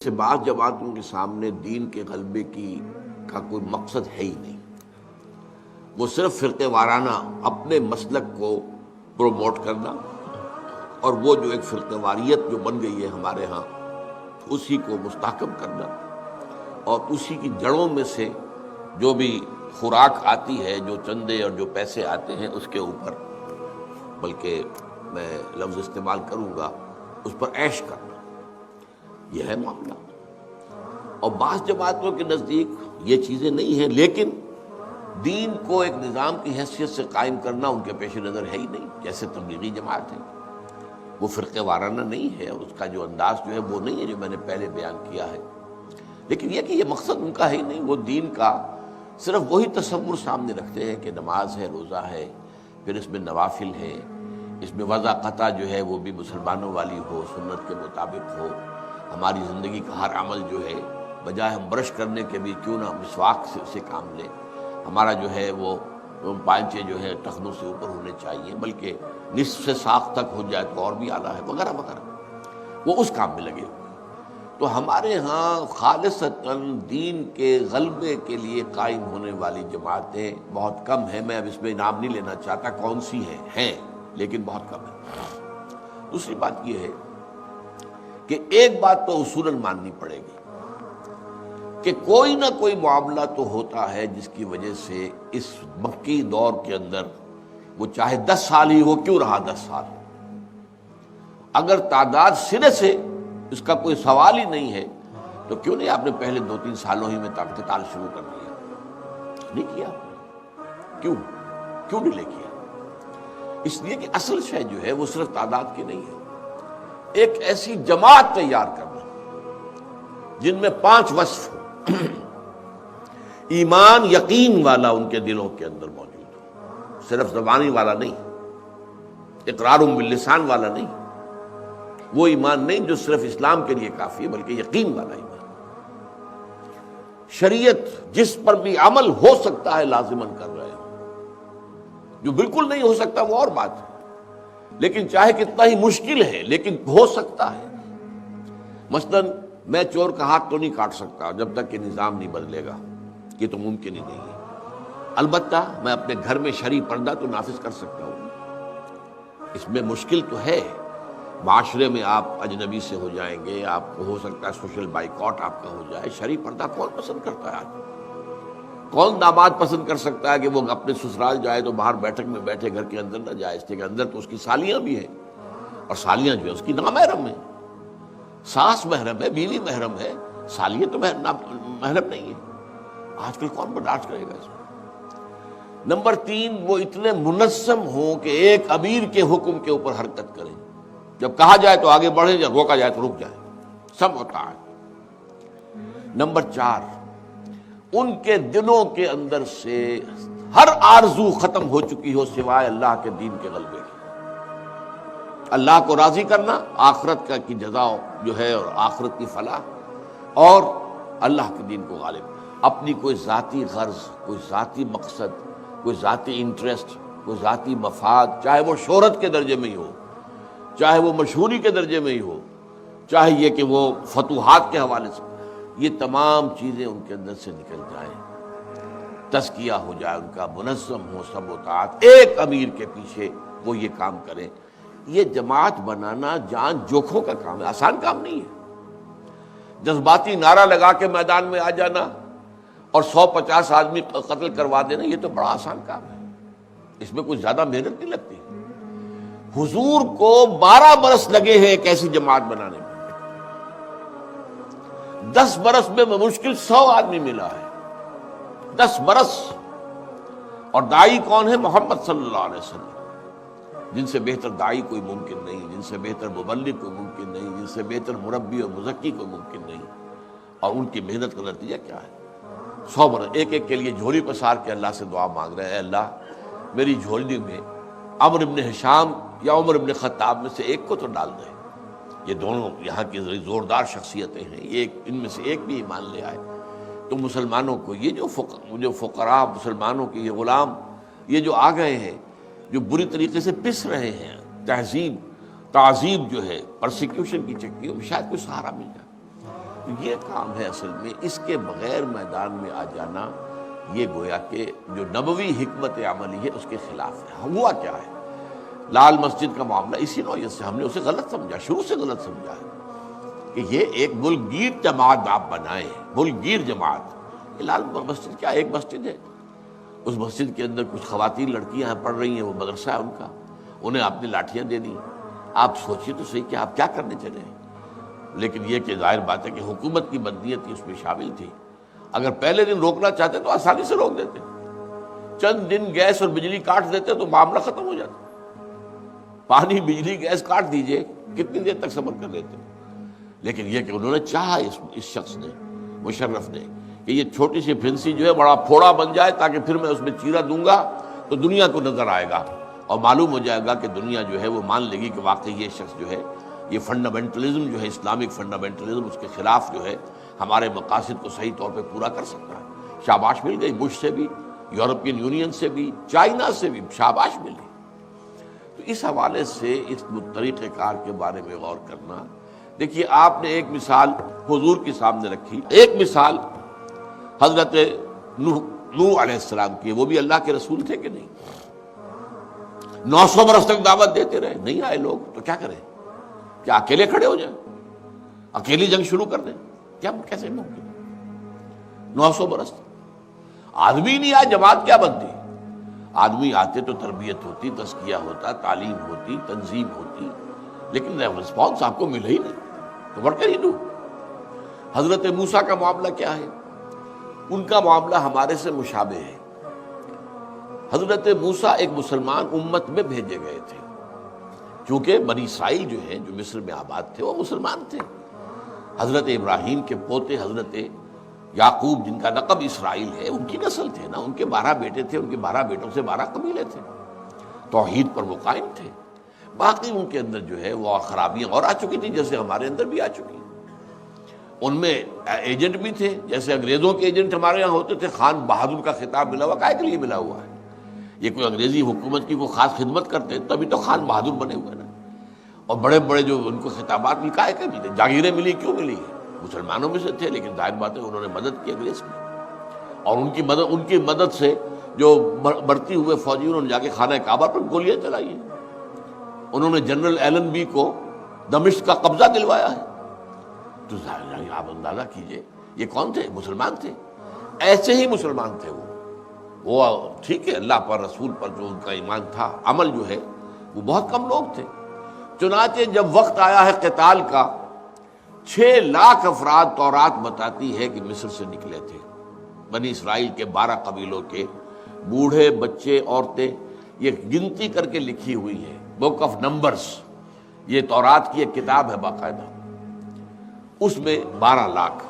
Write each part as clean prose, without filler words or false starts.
سے بعض جماعتوں کے سامنے دین کے غلبے کا کوئی مقصد ہے ہی نہیں. وہ صرف فرقے وارانہ اپنے مسلک کو پروموٹ کرنا اور وہ جو ایک فرقے واریت جو بن گئی ہے ہمارے ہاں اسی کو مستحکم کرنا اور اسی کی جڑوں میں سے جو بھی خوراک آتی ہے، جو چندے اور جو پیسے آتے ہیں اس کے اوپر، بلکہ میں لفظ استعمال کروں گا اس پر عیش کرنا، یہ ہے معاملہ. اور بعض جماعتوں کے نزدیک یہ چیزیں نہیں ہیں، لیکن دین کو ایک نظام کی حیثیت سے قائم کرنا ان کے پیش نظر ہے ہی نہیں. جیسے تبلیغی جماعت ہے، وہ فرقے وارانہ نہیں ہے، اس کا جو انداز جو ہے وہ نہیں ہے جو میں نے پہلے بیان کیا ہے، لیکن یہ کہ یہ مقصد ان کا ہے ہی نہیں. وہ دین کا صرف وہی تصور سامنے رکھتے ہیں کہ نماز ہے، روزہ ہے، پھر اس میں نوافل ہے، اس میں وضع قطع جو ہے وہ بھی مسلمانوں والی ہو، سنت کے مطابق ہو. ہماری زندگی کا ہر عمل جو ہے بجائے ہم برش کرنے کے بھی کیوں نہ مسواک سے کام لیں. ہمارا جو ہے وہ پانچے جو ہے ٹخنوں سے اوپر ہونے چاہیے، بلکہ نصف سے ساق تک ہو جائے تو اور بھی اعلیٰ ہے، وغیرہ وغیرہ. وہ اس کام میں لگے ہوئے. تو ہمارے ہاں خالصتاً دین کے غلبے کے لیے قائم ہونے والی جماعتیں بہت کم ہیں. میں اب اس میں نام نہیں لینا چاہتا کون سی ہیں لیکن بہت کم ہیں. دوسری بات یہ ہے کہ ایک بات تو اصولاً ماننی پڑے گی کہ کوئی نہ کوئی معاملہ تو ہوتا ہے جس کی وجہ سے اس مکی دور کے اندر، وہ چاہے 10 سال ہی ہو، کیوں رہا 10 سال، اگر تعداد سرے سے اس کا کوئی سوال ہی نہیں ہے تو کیوں نہیں آپ نے پہلے 2-3 سالوں ہی میں قتال شروع کر دیا؟ نہیں کیا. کیوں نہیں کیا؟ اس لیے کہ اصل شے جو ہے وہ صرف تعداد کی نہیں ہے. ایک ایسی جماعت تیار کرنا جن میں 5 وصف ہو. ایمان یقین والا ان کے دلوں کے اندر موجود ہو، صرف زبانی والا نہیں، اقرار باللسان والا نہیں، وہ ایمان نہیں جو صرف اسلام کے لیے کافی ہے، بلکہ یقین والا ایمان. شریعت جس پر بھی عمل ہو سکتا ہے لازماً کر رہے ہو، جو بالکل نہیں ہو سکتا وہ اور بات ہے، لیکن چاہے کتنا ہی مشکل ہے لیکن ہو سکتا ہے. مثلاً میں چور کا ہاتھ تو نہیں کاٹ سکتا جب تک کہ نظام نہیں بدلے گا، یہ تو ممکن ہی نہیں ہے. البتہ میں اپنے گھر میں شرعی پردہ تو نافذ کر سکتا ہوں. اس میں مشکل تو ہے، معاشرے میں آپ اجنبی سے ہو جائیں گے، آپ کو ہو سکتا ہے سوشل بائیکاٹ آپ کا ہو جائے. شرعی پردہ کون پسند کرتا ہے آج؟ کون داماد پسند کر سکتا ہے کہ وہ اپنے سسرال جائے تو باہر بیٹھک میں بیٹھے، گھر کے اندر نہ جائے؟ اس کے اندر تو اس کی سالیاں بھی ہیں، اور سالیاں جو ہے اس کی نامحرم ہیں. ساس محرم ہے، بیوی محرم ہے، سالیاں تو محرم نہیں ہے. آج کل کون برداشت کرے گا اس میں؟ نمبر 3، وہ اتنے منظم ہوں کہ ایک امیر کے حکم کے اوپر حرکت کریں، جب کہا جائے تو آگے بڑھیں، جب روکا جائے تو رک جائے، سب ہوتا ہے. نمبر 4، ان کے دلوں کے اندر سے ہر آرزو ختم ہو چکی ہو سوائے اللہ کے دین کے غلبے کی. اللہ کو راضی کرنا، آخرت کی جزا جو ہے اور آخرت کی فلاح، اور اللہ کے دین کو غالب. اپنی کوئی ذاتی غرض، کوئی ذاتی مقصد، کوئی ذاتی انٹرسٹ، کوئی ذاتی مفاد، چاہے وہ شہرت کے درجے میں ہی ہو، چاہے وہ مشہوری کے درجے میں ہی ہو، چاہے یہ کہ وہ فتوحات کے حوالے سے، یہ تمام چیزیں ان کے اندر سے نکل جائیں، تزکیہ ہو جائے ان کا، منظم ہو سب و طاعت، ایک امیر کے پیچھے وہ یہ کام کریں. یہ جماعت بنانا جان جوکھوں کا کام ہے، آسان کام نہیں ہے. جذباتی نعرہ لگا کے میدان میں آ جانا اور 150 آدمی قتل کروا دینا، یہ تو بڑا آسان کام ہے، اس میں کچھ زیادہ محنت نہیں لگتی. حضور کو 12 برس لگے ہیں ایک ایسی جماعت بنانے میں. 10 برس میں مشکل 100 آدمی ملا ہے، 10 برس. اور داعی کون ہے؟ محمد صلی اللہ علیہ وسلم. جن سے بہتر داعی کوئی ممکن نہیں، جن سے بہتر مبلغ کوئی ممکن نہیں، جن سے بہتر مربی اور مزکی کوئی ممکن نہیں. اور ان کی محنت کا نتیجہ کیا ہے؟ 100 برس ایک ایک کے لیے جھولی پسار کے اللہ سے دعا مانگ رہے ہیں، اے اللہ میری جھولی میں عمرو بن ہشام یا عمر بن خطاب میں سے ایک کو تو ڈال دے. یہ دونوں یہاں کی زوردار شخصیتیں ہیں، ان میں سے ایک بھی ایمان لے آئے تو مسلمانوں کو یہ جو فقراء مسلمانوں کے یہ غلام یہ جو آ گئے ہیں، جو بری طریقے سے پس رہے ہیں، تعذیب جو ہے، پرسیکیوشن کی چکیوں میں، شاید کوئی سہارا مل جائے. یہ کام ہے اصل میں، اس کے بغیر میدان میں آ جانا یہ گویا کہ جو نبوی حکمت عملی ہے اس کے خلاف ہے۔ ہوا کیا ہے؟ لال مسجد کا معاملہ اسی نوعیت سے ہم نے اسے غلط سمجھا، شروع سے غلط سمجھا ہے کہ یہ ایک ملک گیر جماعت آپ بنائیں، ملک گیر جماعت۔ یہ لال مسجد کیا ایک مسجد ہے، اس مسجد کے اندر کچھ خواتین لڑکیاں پڑھ رہی ہیں، وہ مدرسہ ہے ان کا، انہیں آپ نے لاٹھیاں دے دی۔ آپ سوچیے تو صحیح کہ آپ کیا کرنے چلے ہیں۔ لیکن یہ کہ ظاہر بات ہے کہ حکومت کی بدنیتی اس میں شامل تھی، اگر پہلے دن روکنا چاہتے تو آسانی سے روک دیتے، چند دن گیس اور بجلی کاٹ دیتے تو معاملہ ختم ہو جاتا۔ پانی بجلی گیس کاٹ دیجئے، کتنی دیر تک صبر کر لیتے۔ لیکن یہ کہ انہوں نے چاہا اس شخص نے، مشرف نے، کہ یہ چھوٹی سی پھنسی جو ہے بڑا پھوڑا بن جائے تاکہ پھر میں اس میں چیرا دوں گا تو دنیا کو نظر آئے گا اور معلوم ہو جائے گا کہ دنیا جو ہے وہ مان لے گی کہ واقعی یہ شخص جو ہے، یہ فنڈامنٹلزم جو ہے، اسلامک فنڈامنٹلزم، اس کے خلاف جو ہے ہمارے مقاصد کو صحیح طور پہ پورا کر سکتا ہے۔ شاباش مل گئی بش سے بھی، یورپین یونین سے بھی، چائنا سے بھی شاباش ملی۔ تو اس حوالے سے اس طریقہ کار کے بارے میں غور کرنا۔ دیکھیے آپ نے ایک مثال حضور کے سامنے رکھی، ایک مثال حضرت نوح علیہ السلام کی، وہ بھی اللہ کے رسول تھے کہ نہیں؟ 900 برس تک دعوت دیتے رہے، نہیں آئے لوگ، تو کیا کریں؟ کیا اکیلے کھڑے ہو جائیں، اکیلی جنگ شروع کر دیں؟ کیا کیسے ممکن؟ 900 برس آدمی نہیں آیا، جماعت کیا بنتی؟ آدمی آتے تو تربیت ہوتی، تزکیہ ہوتا، تعلیم ہوتی، تنظیم ہوتی، لیکن رسپانس آپ کو ملا ہی نہیں، تو وٹ کین یو ڈو؟ حضرت موسیٰ کا معاملہ کیا ہے؟ ان کا معاملہ ہمارے سے مشابہ ہے۔ حضرت موسیٰ ایک مسلمان امت میں بھیجے گئے تھے، چونکہ بنی اسرائیل جو ہیں، جو مصر میں آباد تھے، وہ مسلمان تھے۔ حضرت ابراہیم کے پوتے حضرت یعقوب، جن کا لقب اسرائیل ہے، ان کی نسل تھے نا، ان کے 12 بیٹے تھے، ان کے 12 بیٹوں سے 12 قبیلے تھے، توحید پر وہ قائم تھے۔ باقی ان کے اندر جو ہے وہ خرابیاں اور آ چکی تھیں، جیسے ہمارے اندر بھی آ چکی ہیں۔ ان میں ایجنٹ بھی تھے، جیسے انگریزوں کے ایجنٹ ہمارے یہاں ہوتے تھے۔ خان بہادر کا خطاب ملا ہوا، کائے کے لیے ملا ہوا ہے؟ یہ کوئی انگریزی حکومت کی کوئی خاص خدمت کرتے تبھی تو خان بہادر بنے ہوئے نا۔ اور بڑے بڑے جو ان کو خطابات ملی، کائے کے ملے؟ جاگیریں ملی، کیوں ملی؟ مسلمانوں میں سے تھے، لیکن ظاہر بات ہے انہوں نے مدد کی انگریز کی، اور ان کی مدد سے جو بڑھتی ہوئے فوجی، انہوں نے جا کے خانہ کعبہ پر گولیاں چلائی ہیں۔ انہوں نے جنرل ایلن بی کو دمشق کا قبضہ دلوایا ہے۔ تو ظاہر آپ اندازہ کیجئے یہ کون تھے؟ مسلمان تھے، ایسے ہی مسلمان تھے وہ ٹھیک ہے، اللہ پر، رسول پر جو ان کا ایمان تھا، عمل جو ہے وہ بہت کم لوگ تھے۔ چنانچہ جب وقت آیا ہے قتال کا، 6 لاکھ افراد تورات بتاتی ہے کہ مصر سے نکلے تھے، بنی اسرائیل کے 12 قبیلوں کے بوڑھے، بچے، عورتیں، یہ گنتی کر کے لکھی ہوئی ہے، بک آف نمبرز، یہ تورات کی ایک کتاب ہے باقاعدہ، اس میں 12 لاکھ۔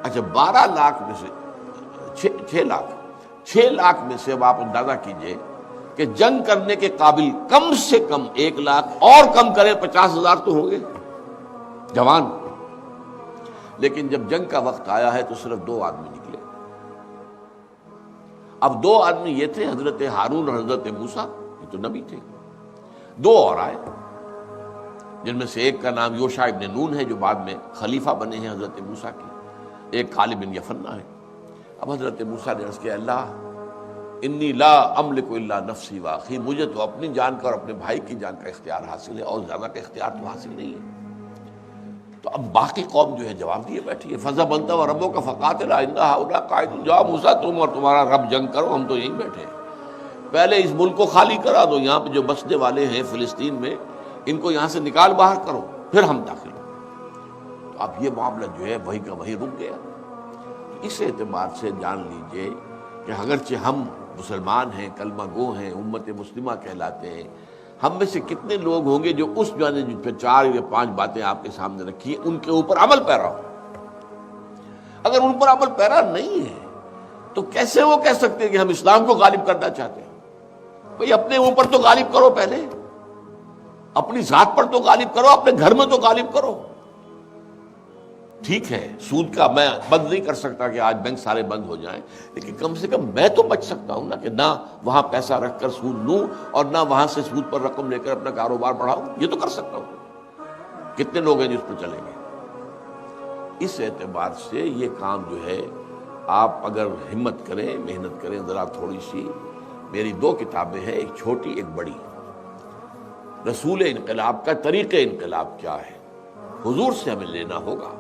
اچھا 12 لاکھ میں سے 6 لاکھ میں سے اب آپ اندازہ کیجئے کہ جنگ کرنے کے قابل کم سے کم 1 لاکھ، اور کم کرے 50,000 تو ہوں گے جوان۔ لیکن جب جنگ کا وقت آیا ہے تو صرف 2 آدمی نکلے۔ اب 2 آدمی یہ تھے، حضرت ہارون اور حضرت موسیٰ، یہ تو نبی تھے۔ 2 اور آئے، جن میں سے ایک کا نام یوشع ابن نون ہے، جو بعد میں خلیفہ بنے ہیں حضرت موسیٰ کے، ایک خالد بن یفنہ ہے۔ اب حضرت موسیٰ نے عرض کیا، اللہ انی لا املک الا نفسی واخی، مجھے تو اپنی جان کا اور اپنے بھائی کی جان کا اختیار حاصل ہے، اور زیادہ کا اختیار تو حاصل نہیں ہے۔ تو اب باقی قوم جو ہے جواب دیے بیٹھی ہے، فَذَهَبْ أَنْتَ وَرَبُّكَ فَقَاتِلَا إِنَّ هَؤُلَاءِ قَاعِدُونَ، جاؤ موسیٰ تم اور تمہارا رب جنگ کرو، ہم تو یہیں بیٹھے ہیں۔ پہلے اس ملک کو خالی کرا دو، یہاں پہ جو بسنے والے ہیں فلسطین میں، ان کو یہاں سے نکال باہر کرو، پھر ہم داخل ہوں۔ تو اب یہ معاملہ جو ہے وہی کا وہی رک گیا۔ اس اعتبار سے جان لیجئے کہ اگرچہ ہم مسلمان ہیں، کلمہ گو ہیں، امت مسلمہ کہلاتے ہیں، ہم میں سے کتنے لوگ ہوں گے جو اس جو 4 یا 5 باتیں آپ کے سامنے رکھی ہیں ان کے اوپر عمل پیرا ہو؟ اگر ان پر عمل پیرا نہیں ہے تو کیسے وہ کہہ سکتے ہیں کہ ہم اسلام کو غالب کرنا چاہتے ہیں؟ بھئی اپنے اوپر تو غالب کرو، پہلے اپنی ذات پر تو غالب کرو، اپنے گھر میں تو غالب کرو۔ ٹھیک ہے، سود کا میں بند نہیں کر سکتا کہ آج بینک سارے بند ہو جائیں، لیکن کم سے کم میں تو بچ سکتا ہوں نا، کہ نہ وہاں پیسہ رکھ کر سود لوں اور نہ وہاں سے سود پر رقم لے کر اپنا کاروبار بڑھاؤں، یہ تو کر سکتا ہوں۔ کتنے لوگ ہیں جس پر چلیں گے؟ اس اعتبار سے یہ کام جو ہے آپ اگر ہمت کریں، محنت کریں ذرا تھوڑی سی، میری 2 کتابیں ہیں، ایک چھوٹی ایک بڑی، رسول انقلاب کا طریق انقلاب کیا ہے، حضور سے ہمیں لینا ہوگا۔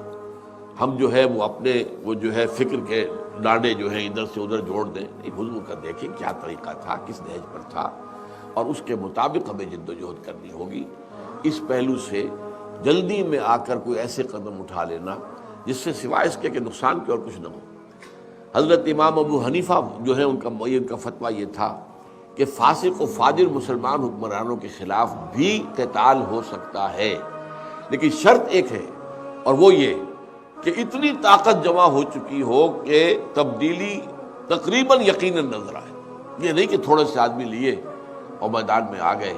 ہم جو ہے وہ اپنے وہ جو ہے فکر کے ڈانڈے جو ہیں ادھر سے ادھر جوڑ دیں، نہیں، حضور کا دیکھیں کیا طریقہ تھا، کس نہج پر تھا، اور اس کے مطابق ہمیں جد و جہد کرنی ہوگی۔ اس پہلو سے جلدی میں آ کر کوئی ایسے قدم اٹھا لینا جس سے سوائے اس کے کہ نقصان کے اور کچھ نہ ہو۔ حضرت امام ابو حنیفہ جو ہے ان کا فتویٰ یہ تھا کہ فاسق و فاجر مسلمان حکمرانوں کے خلاف بھی قتال ہو سکتا ہے، لیکن شرط ایک ہے، اور وہ یہ کہ اتنی طاقت جمع ہو چکی ہو کہ تبدیلی تقریباً یقیناً نظر آئے۔ یہ نہیں کہ تھوڑے سے آدمی لیے اور میدان میں آ گئے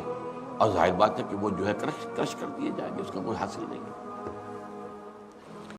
اور ظاہر بات ہے کہ وہ جو ہے کرش کر دیے جائیں گے، اس کا کوئی حاصل نہیں ہے۔